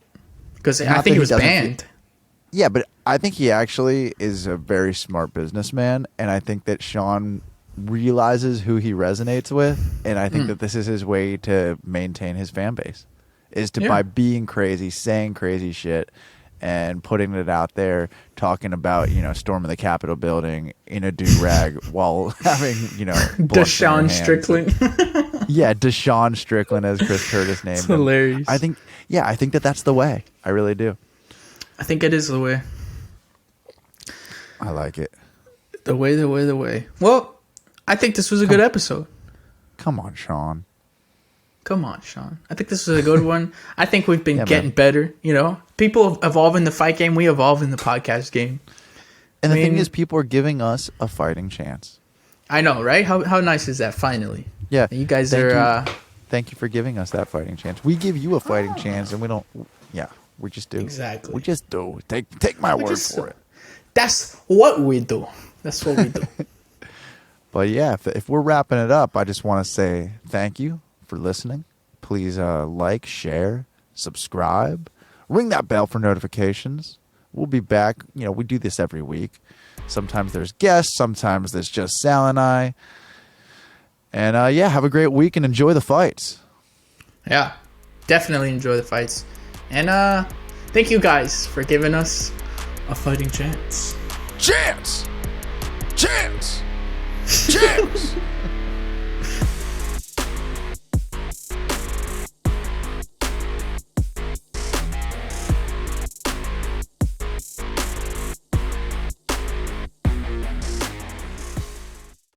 Because I Not think that he he was doesn't banned. Yeah, but I think he actually is a very smart businessman, and I think that Sean realizes who he resonates with, and I think that this is his way to maintain his fan base, is to by being crazy, saying crazy shit, and putting it out there, talking about, storming the Capitol building in a do-rag while having, blunts in their Deshaun hands. Strickland. Yeah, Deshaun Strickland, as Chris Curtis named him. Hilarious. I think that's the way. I really do. I think it is the way. I like it. The way. Well, I think this was a good episode. Come on, Sean. Come on, Sean. I think this was a good one. I think we've been Yeah, getting man. better. People evolve in the fight game. We evolve in the podcast game. And the I thing mean- is, people are giving us a fighting chance. I know, right? How nice is that? Finally, Yeah. you guys Thank are. you. Thank you for giving us that fighting chance. We give you a fighting chance, and we don't. Yeah, we just do. Exactly. We just do. Take my word just- for it. That's what we do. That's what we do. But yeah, if we're wrapping it up, I just want to say thank you for listening. Please like, share, subscribe, ring that bell for notifications. We'll be back. We do this every week. Sometimes there's guests. Sometimes there's just Sal and I. And have a great week and enjoy the fights. Yeah. definitely enjoy the fights. And thank you guys for giving us a fighting chance. Chance! Chance! Chance!